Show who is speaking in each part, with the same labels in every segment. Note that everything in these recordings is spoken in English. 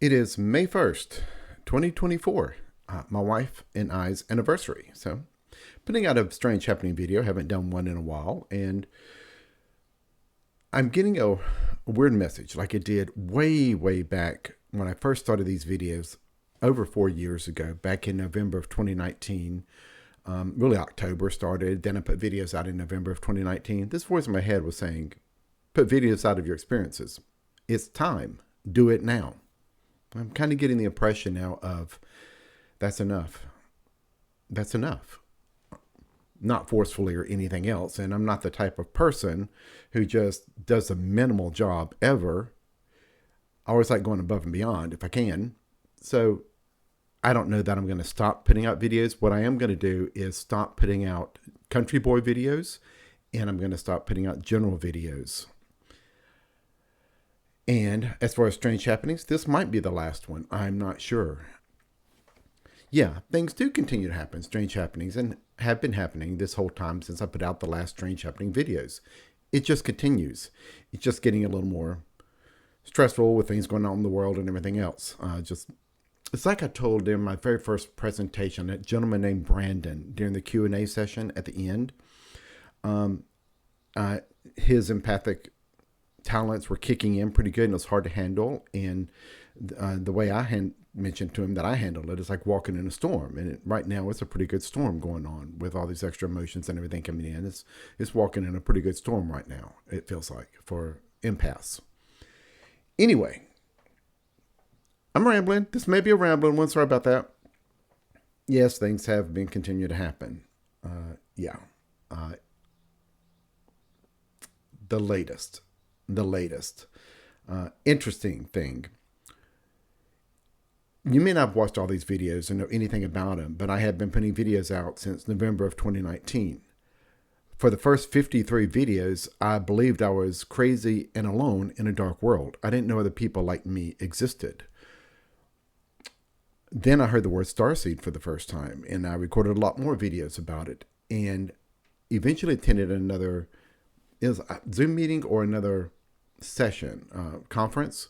Speaker 1: It is May 1st, 2024, my wife and I's anniversary. So, putting out a strange happening video, haven't done one in a while, and I'm getting a weird message like it did way back when I first started these videos over 4 years ago, back in November of 2019. Really October started, then I put videos out in November of 2019. This voice in my head was saying, put videos out of your experiences. It's time. Do it now. I'm kind of getting the impression now of that's enough. That's enough. Not forcefully or anything else. And I'm not the type of person who just does a minimal job ever. I always like going above and beyond if I can. So I don't know that I'm going to stop putting out videos. What I am going to do is stop putting out country boy videos, and I'm going to stop putting out general videos. And as far as strange happenings, this might be the last one. I'm not sure. Yeah, things do continue to happen, strange happenings, and have been happening this whole time since I put out the last strange happening videos. It just continues. It's just getting a little more stressful with things going on in the world and everything else. It's like I told in my very first presentation, a gentleman named Brandon during the Q&A session at the end. His empathic talents were kicking in pretty good, and it was hard to handle. And the way I mentioned to him that I handled it is like walking in a storm. And right now it's a pretty good storm going on with all these extra emotions and everything coming in. It's walking in a pretty good storm right now, it feels like, for empaths. Anyway, I'm rambling. This may be a rambling one. Sorry about that. Yes, things have been continuing to happen. The latest interesting thing. You may not have watched all these videos or know anything about them, but I have been putting videos out since November of 2019. For the first 53 videos, I believed I was crazy and alone in a dark world. I didn't know other people like me existed. Then I heard the word starseed for the first time, and I recorded a lot more videos about it, and eventually attended another Zoom meeting or another session, conference,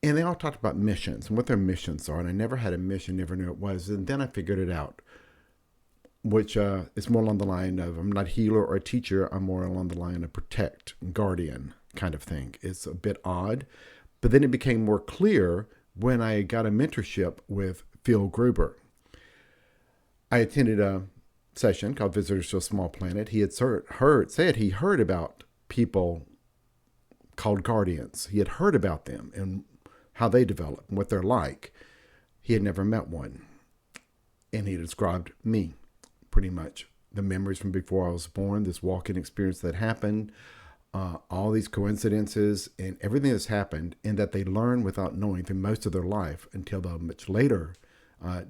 Speaker 1: and they all talked about missions and what their missions are. And I never had a mission, never knew it was. And then I figured it out, which is more along the line of, I'm not a healer or a teacher. I'm more along the line of protect, guardian kind of thing. It's a bit odd, but then it became more clear when I got a mentorship with Phil Gruber. I attended a session called Visitors to a Small Planet. He had said he heard about people called guardians. He had heard about them and how they develop and what they're like. He had never met one. And he described me, pretty much. The memories from before I was born, this walk-in experience that happened, all these coincidences and everything that's happened, and that they learn without knowing through most of their life until the much later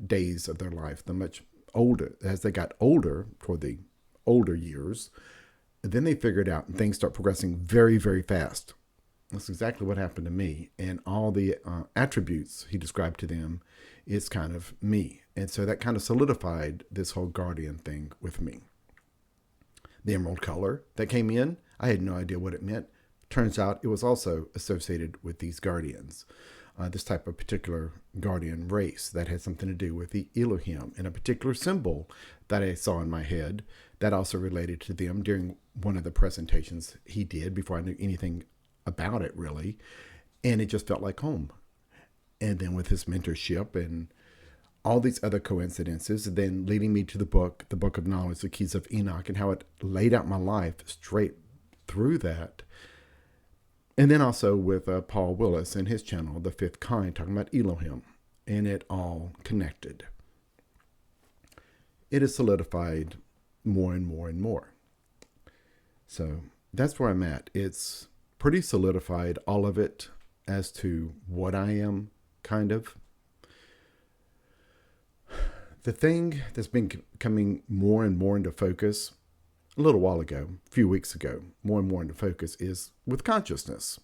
Speaker 1: days of their life, the much older, as they got older, toward the older years, then they figured out and things start progressing very fast. That's exactly what happened to me. And all the attributes he described to them is kind of me. And so that kind of solidified this whole guardian thing with me. The emerald color that came in, I had no idea what it meant. Turns out it was also associated with these guardians. This type of particular guardian race that had something to do with the Elohim, and a particular symbol that I saw in my head that also related to them during one of the presentations he did before I knew anything about it really. And it just felt like home. And then with his mentorship and all these other coincidences, then leading me to the book of knowledge, the keys of Enoch, and how it laid out my life straight through that. And then also with Paul Willis and his channel, The Fifth Kind, talking about Elohim, and it all connected. It is solidified more and more. So that's where I'm at. It's pretty solidified, all of it, as to what I am, kind of. The thing that's been coming more and more into focus a little while ago, a few weeks ago, more and more into focus is with consciousness.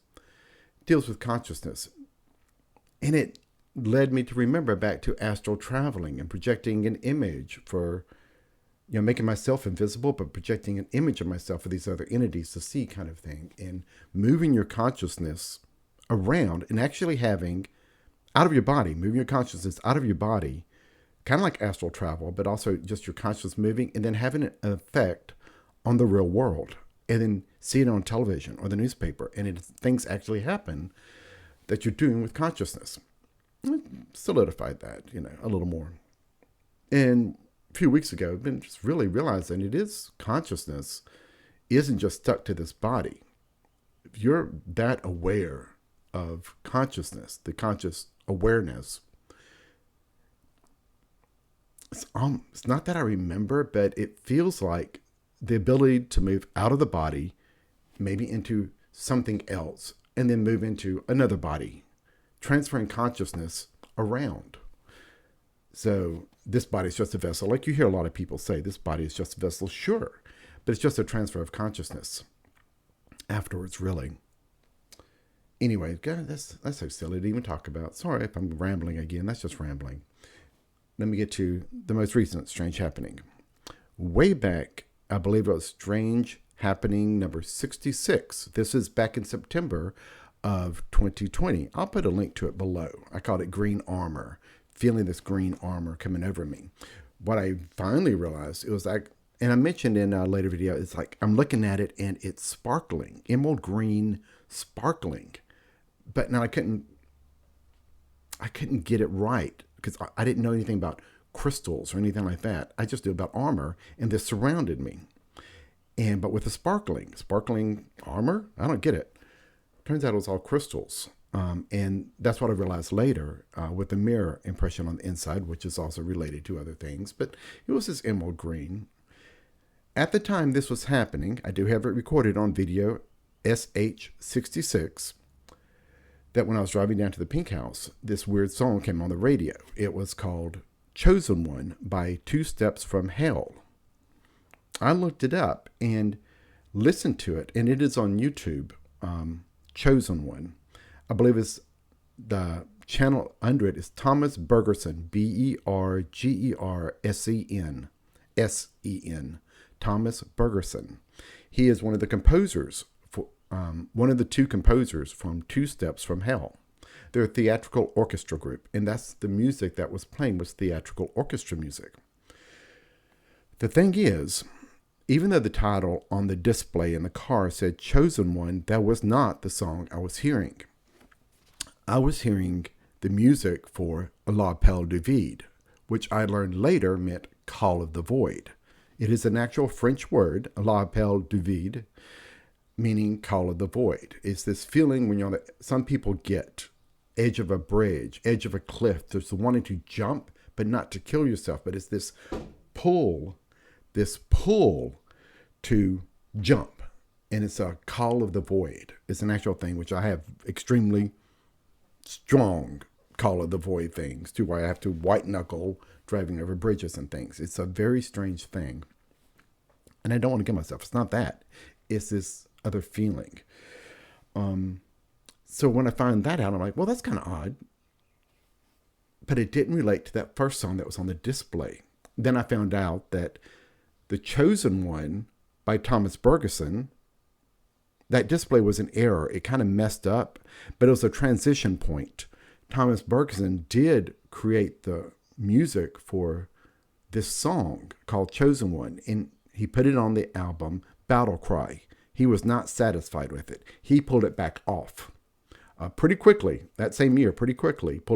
Speaker 1: It deals with consciousness. And it led me to remember back to astral traveling and projecting an image for, making myself invisible, but projecting an image of myself for these other entities to see, kind of thing. And moving your consciousness around and actually having out of your body, moving your consciousness out of your body, kind of like astral travel, but also just your consciousness moving and then having an effect on the real world, and then see it on television or the newspaper, and things actually happen that you're doing with consciousness. Solidified that, a little more. And a few weeks ago, I've been just really realizing it is consciousness isn't just stuck to this body. If you're that aware of consciousness, the conscious awareness, it's not that I remember, but it feels like the ability to move out of the body, maybe into something else, and then move into another body, transferring consciousness around. So this body is just a vessel. Like you hear a lot of people say, this body is just a vessel. Sure, but it's just a transfer of consciousness afterwards, really. Anyway, God, that's so silly to even talk about. Sorry if I'm rambling again. That's just rambling. Let me get to the most recent strange happening. Way back, I believe it was strange happening number 66. This is back in September of 2020. I'll put a link to it below. I called it green armor, feeling this green armor coming over me. What I finally realized, it was like, and I mentioned in a later video, it's like I'm looking at it and it's sparkling, emerald green sparkling. But now I couldn't get it right because I didn't know anything about crystals or anything like that. I just knew about armor, and this surrounded me. But with the sparkling armor, I don't get it. Turns out it was all crystals. And that's what I realized later with the mirror impression on the inside, which is also related to other things. But it was this emerald green. At the time this was happening, I do have it recorded on video, SH200, that when I was driving down to the Pink House, this weird song came on the radio. It was called Chosen One by Two Steps from Hell. I looked it up and listened to it, and it is on YouTube, Chosen One. I believe it's the channel under it is Thomas Bergersen, Bergersen, Thomas Bergersen. He is one of the composers, one of the two composers from Two Steps from Hell. They're a theatrical orchestra group, and that's the music that was playing was theatrical orchestra music. The thing is, even though the title on the display in the car said Chosen One, that was not the song I was hearing. I was hearing the music for L'Appel du Vide, which I learned later meant Call of the Void. It is an actual French word, L'Appel du Vide, meaning Call of the Void. It's this feeling when you're on some people get edge of a bridge, edge of a cliff. There's the wanting to jump, but not to kill yourself. But it's this pull to jump. And it's a call of the void. It's an actual thing, which I have extremely strong call of the void things to where I have to white knuckle driving over bridges and things. It's a very strange thing. And I don't want to kill myself. It's not that. It's this other feeling. So when I found that out, I'm like, well, that's kind of odd. But it didn't relate to that first song that was on the display. Then I found out that the Chosen One by Thomas Bergersen, that display was an error. It kind of messed up, but it was a transition point. Thomas Bergersen did create the music for this song called Chosen One, and he put it on the album Battle Cry. He was not satisfied with it. He pulled it back off pretty quickly, that same year, pulled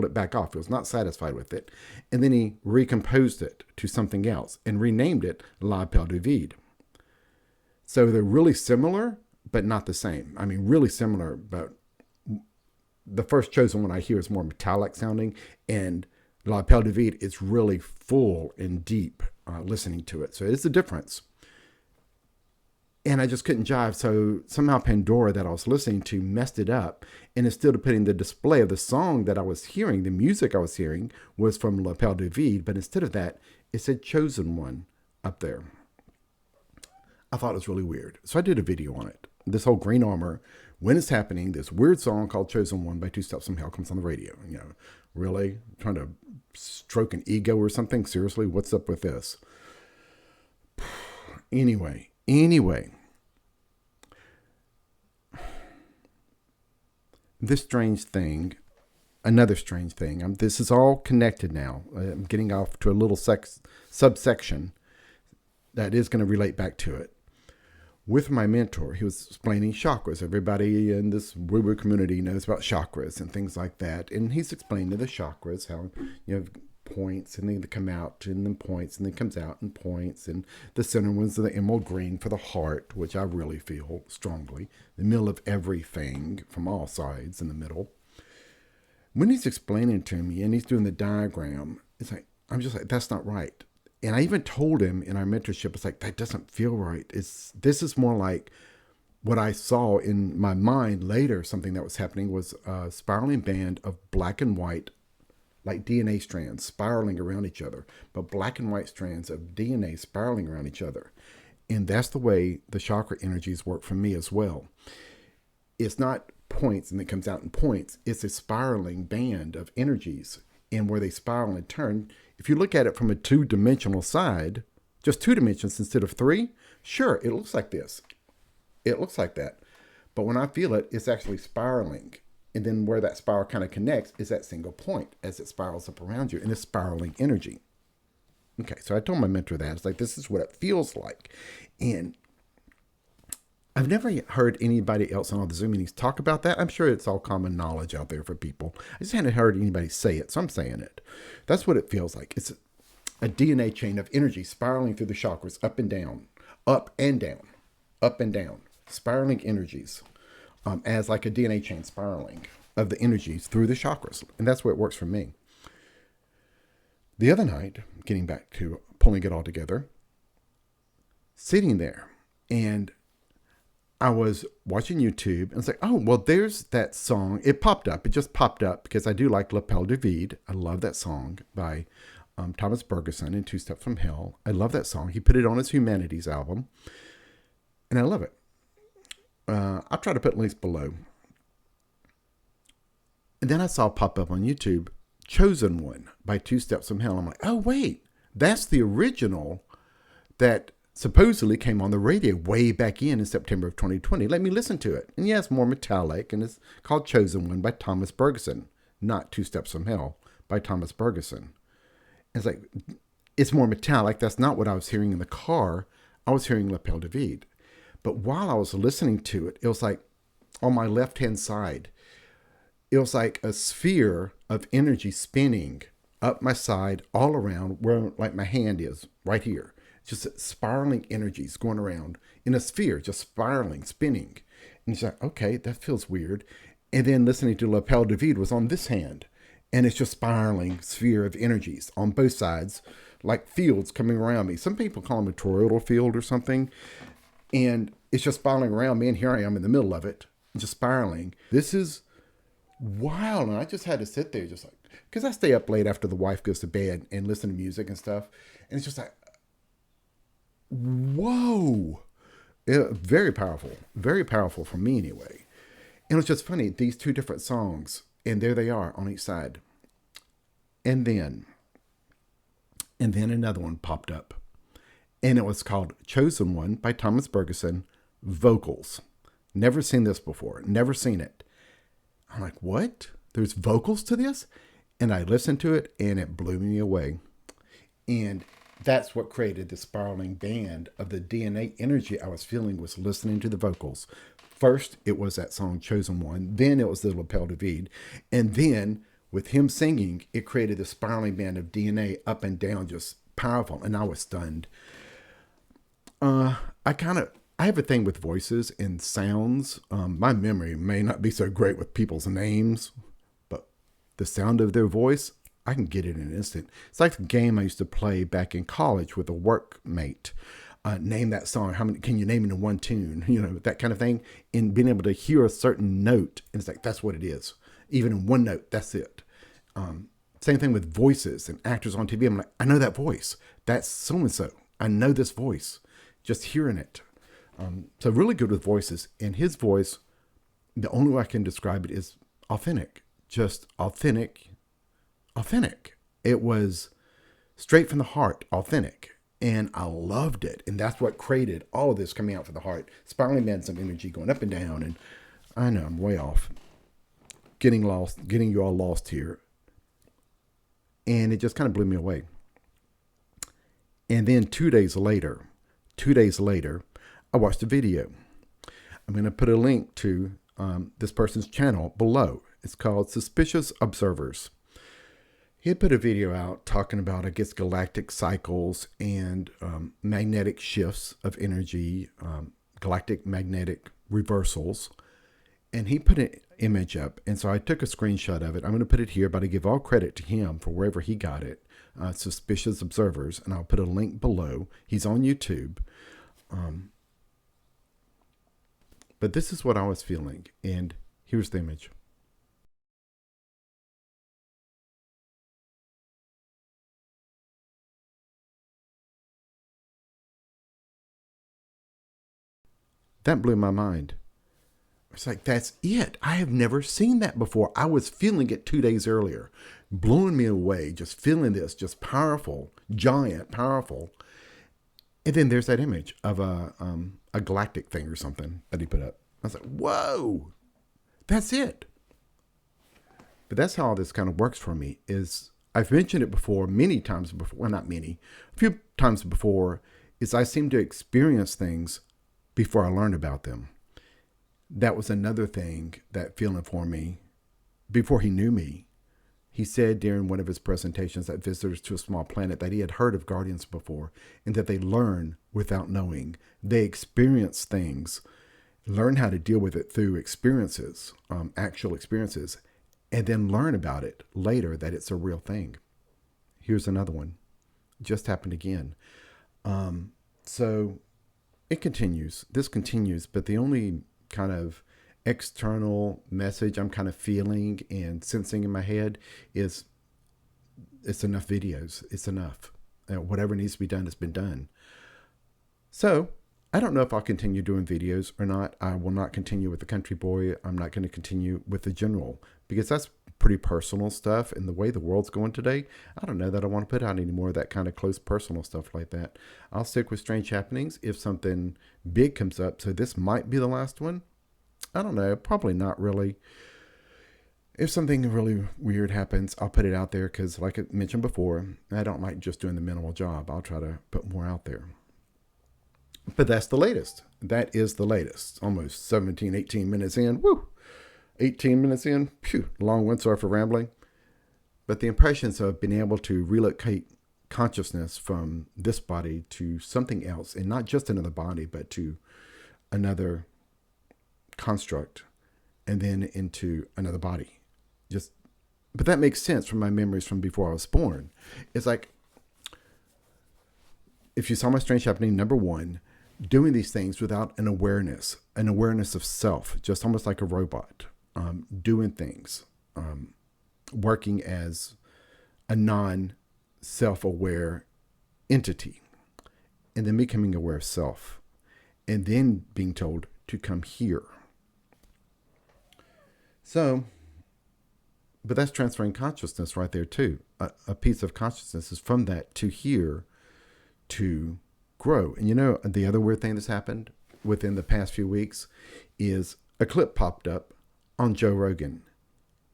Speaker 1: it back off. He was not satisfied with it. And then he recomposed it to something else and renamed it L'Appel du Vide. So they're really similar, but not the same. I mean, really similar, but the first Chosen One I hear is more metallic sounding, and L'Appel du Vide is really full and deep listening to it. So it's a difference. And I just couldn't jive. So somehow Pandora that I was listening to messed it up. And instead of putting the display of the song that I was hearing, the music I was hearing was from L'Appel du Vide. But instead of that, it said Chosen One up there. I thought it was really weird. So I did a video on it. This whole green armor, when it's happening, this weird song called Chosen One by Two Steps from Hell comes on the radio. You know, really? Trying to stroke an ego or something? Seriously? What's up with this? Anyway, this strange thing another strange thing. This is all connected now. I'm getting off to a little subsection that is going to relate back to it. With my mentor, he was explaining chakras. Everybody in this woo-woo community knows about chakras and things like that. And he's explaining the chakras, how you have points and they come out and then points and then comes out and points. And the center ones are the emerald green for the heart, which I really feel strongly. The middle of everything from all sides in the middle. When he's explaining to me and he's doing the diagram, it's like, I'm just like, that's not right. And I even told him in our mentorship, it's like, that doesn't feel right. This is more like what I saw in my mind later. Something that was happening was a spiraling band of black and white, like DNA strands spiraling around each other, but black and white strands of DNA spiraling around each other. And that's the way the chakra energies work for me as well. It's not points and it comes out in points. It's a spiraling band of energies, and where they spiral and turn. If you look at it from a two-dimensional side, just 2 dimensions instead of 3, sure, it looks like this. It looks like that. But when I feel it, it's actually spiraling. And then where that spiral kind of connects is that single point as it spirals up around you, and it's spiraling energy. Okay, so I told my mentor that. It's like, this is what it feels like. And I've never heard anybody else on all the Zoom meetings talk about that. I'm sure it's all common knowledge out there for people. I just hadn't heard anybody say it, so I'm saying it. That's what it feels like. It's a DNA chain of energy spiraling through the chakras, up and down, up and down, up and down, spiraling energies, as like a DNA chain spiraling of the energies through the chakras. And that's where it works for me. The other night, getting back to pulling it all together, sitting there, and I was watching YouTube and it's like, oh, well, there's that song. It popped up. It just popped up because I do like Lapel de Vide. I love that song by Thomas Bergerson and Two Steps from Hell. I love that song. He put it on his Humanities album, and I love it. I'll try to put links below. And then I saw pop up on YouTube, Chosen One by Two Steps from Hell. I'm like, oh, wait, that's the original that supposedly came on the radio way back in September of 2020. Let me listen to it. And yeah, it's more metallic, and it's called Chosen One by Thomas Bergerson, not Two Steps from Hell by Thomas Bergerson. It's like, it's more metallic. That's not what I was hearing in the car. I was hearing Lapel de Vide. But while I was listening to it, it was like on my left-hand side, it was like a sphere of energy spinning up my side all around where like my hand is right here. Just spiraling energies going around in a sphere, just spiraling, spinning. And it's like, okay, that feels weird. And then listening to Lapel de Vide was on this hand. And it's just spiraling sphere of energies on both sides, like fields coming around me. Some people call them a toroidal field or something. And it's just spiraling around me. And here I am in the middle of it, just spiraling. This is wild. And I just had to sit there just like, because I stay up late after the wife goes to bed and listen to music and stuff. And it's just like, whoa, very powerful for me anyway. And it's just funny, these two different songs, and there they are on each side. And then another one popped up, and it was called Chosen One by Thomas Bergerson, vocals. Never seen this before, never seen it. I'm like, what? There's vocals to this? And I listened to it, and it blew me away. And that's what created the spiraling band of the DNA energy I was feeling, was listening to the vocals. First, it was that song Chosen One. Then it was the Lapel de Vide. And then with him singing, it created the spiraling band of DNA up and down, just powerful. And I was stunned. I have a thing with voices and sounds. My memory may not be so great with people's names, but the sound of their voice, I can get it in an instant. It's like the game I used to play back in college with a workmate. Name that song. How many can you name it in one tune? You know, that kind of thing. And being able to hear a certain note, and it's like, that's what it is. Even in one note, that's it. Same thing with voices and actors on TV. I'm like, I know that voice. That's so-and-so. I know this voice. Just hearing it. So really good with voices. And his voice, the only way I can describe it is authentic. Just authentic. It was straight from the heart, authentic. And I loved it. And that's what created all of this coming out from the heart. Spiraling bands of energy going up and down. And I know I'm way off. getting you all lost here. And it just kind of blew me away. And then 2 days later, I watched a video. I'm going to put a link to this person's channel below. It's called Suspicious Observers. He had put a video out talking about, I guess, galactic cycles and magnetic shifts of energy, galactic magnetic reversals. And he put an image up. And so I took a screenshot of it. I'm going to put it here, but I give all credit to him for wherever he got it. Suspicious Observers. And I'll put a link below. He's on YouTube. But this is what I was feeling. And here's the image. That blew my mind. It's like, that's it. I have never seen that before. I was feeling it 2 days earlier, blowing me away, just feeling this, just powerful, giant, powerful. And then there's that image of a galactic thing or something that he put up. I was like, whoa, that's it. But that's how all this kind of works for me. Is I've mentioned it before, many times before. Well, not many, a few times before. Is I seem to experience things before I learned about them. That was another thing, that feeling for me before he knew me. He said during one of his presentations at Visitors to a Small Planet that he had heard of guardians before and that they learn without knowing. They experience things, learn how to deal with it through experiences, actual experiences, and then learn about it later that it's a real thing. Here's another one. Just happened again. So it continues. This continues, but the only kind of external message I'm kind of feeling and sensing in my head is it's enough videos. It's enough. Whatever needs to be done has been done. So I don't know if I'll continue doing videos or not. I will not continue with the country boy. I'm not going to continue with the general because that's pretty personal stuff. And the way the world's going today, I don't know that I want to put out any more of that kind of close personal stuff like that. I'll stick with Strange Happenings if something big comes up. So this might be the last one. I don't know. Probably not really. If something really weird happens, I'll put it out there because like I mentioned before, I don't like just doing the minimal job. I'll try to put more out there. But that's the latest. That is the latest. Almost 17, 18 minutes in. Woo! 18 minutes in. Phew. Long one. Sorry for rambling. But the impressions of being able to relocate consciousness from this body to something else, and not just another body, but to another construct, and then into another body. But that makes sense from my memories from before I was born. It's like, if you saw my Strange Happening #1, doing these things without an awareness of self, just almost like a robot, doing things, working as a non-self-aware entity, and then becoming aware of self, and then being told to come here. So, but that's transferring consciousness right there too. A piece of consciousness is from that to here to grow. And you know, the other weird thing that's happened within the past few weeks is a clip popped up on Joe Rogan.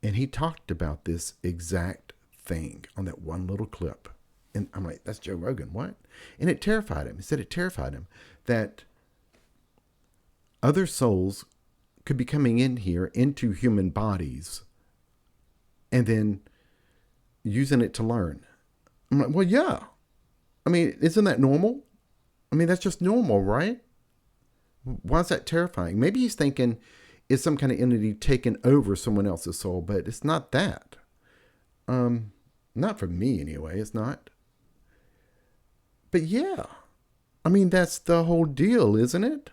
Speaker 1: And he talked about this exact thing on that one little clip. And I'm like, that's Joe Rogan, what? And it terrified him. He said it terrified him that other souls could be coming in here into human bodies and then using it to learn. I'm like, well, yeah. I mean, isn't that normal? I mean, that's just normal, right? Why is that terrifying? Maybe he's thinking it's some kind of entity taking over someone else's soul, but it's not that. Not for me anyway, it's not. But yeah, I mean, that's the whole deal, isn't it?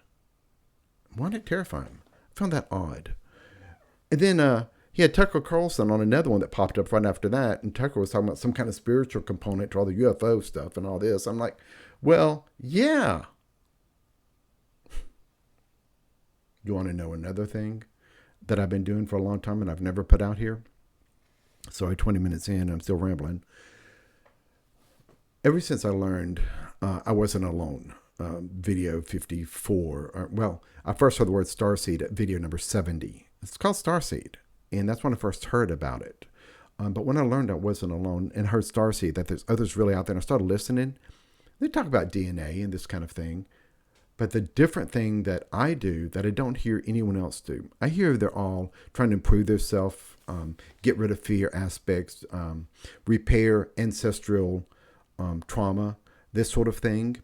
Speaker 1: Why did it terrify him? I found that odd. And then he had Tucker Carlson on another one that popped up right after that. And Tucker was talking about some kind of spiritual component to all the UFO stuff and all this. I'm like, well, yeah. You want to know another thing that I've been doing for a long time and I've never put out here? Sorry, 20 minutes in, I'm still rambling. Ever since I learned I wasn't alone, video 54, I first heard the word starseed at video number 70. It's called starseed. And that's when I first heard about it. But when I learned I wasn't alone and heard Starseed, that there's others really out there, and I started listening, they talk about DNA and this kind of thing. But the different thing that I do that I don't hear anyone else do, I hear they're all trying to improve themselves, get rid of fear aspects, repair ancestral trauma, this sort of thing.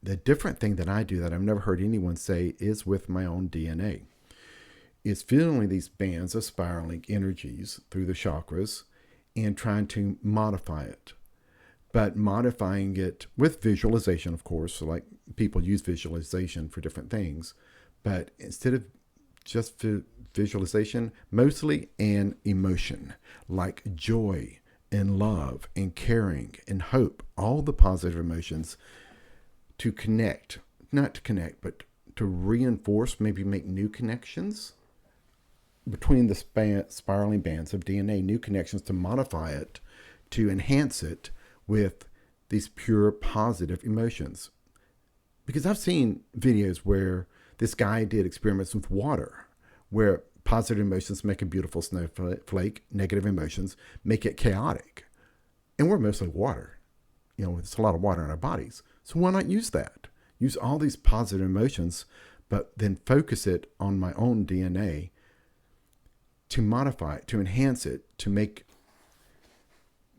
Speaker 1: The different thing that I do that I've never heard anyone say is with my own DNA. It's feeling these bands of spiraling energies through the chakras and trying to modify it. But modifying it with visualization, of course, so like people use visualization for different things. But instead of just visualization, mostly an emotion like joy and love and caring and hope, all the positive emotions to connect, not to connect, but to reinforce, maybe make new connections between the spiraling bands of DNA, new connections to modify it, to enhance it with these pure positive emotions. Because I've seen videos where this guy did experiments with water, where positive emotions make a beautiful snowflake, negative emotions make it chaotic. And we're mostly water. You know, it's a lot of water in our bodies. So why not use that? Use all these positive emotions, but then focus it on my own DNA to modify it, to enhance it, to make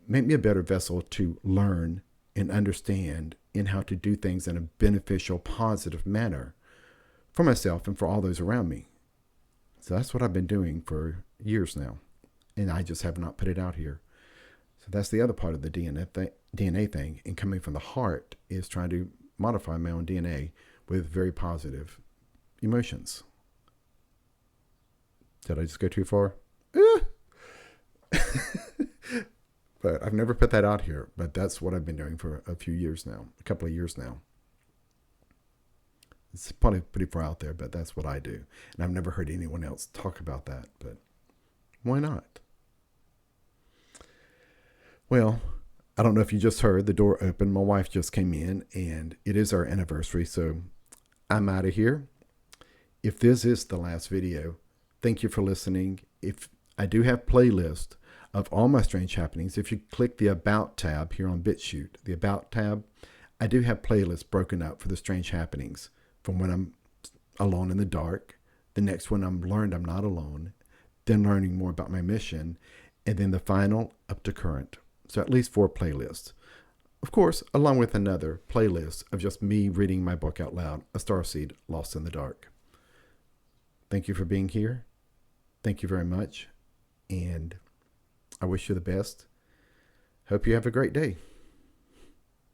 Speaker 1: me a better vessel to learn and understand and how to do things in a beneficial, positive manner for myself and for all those around me. So that's what I've been doing for years now. And I just have not put it out here. So that's the other part of the DNA thing. And coming from the heart is trying to modify my own DNA with very positive emotions. Did I just go too far? But I've never put that out here. But that's what I've been doing for a few years now, a couple of years now. It's probably pretty far out there, but that's what I do. And I've never heard anyone else talk about that. But why not? Well, I don't know if you just heard the door open. My wife just came in, and it is our anniversary. So I'm out of here. If this is the last video, thank you for listening. If I do have playlist of all my strange happenings, if you click the About tab here on BitChute, the About tab, I do have playlists broken up for the strange happenings from when I'm alone in the dark, the next one I'm learned I'm not alone, then learning more about my mission, and then the final up to current. So at least 4 playlists. Of course, along with another playlist of just me reading my book out loud, A Starseed Lost in the Dark. Thank you for being here. Thank you very much. And I wish you the best. Hope you have a great day.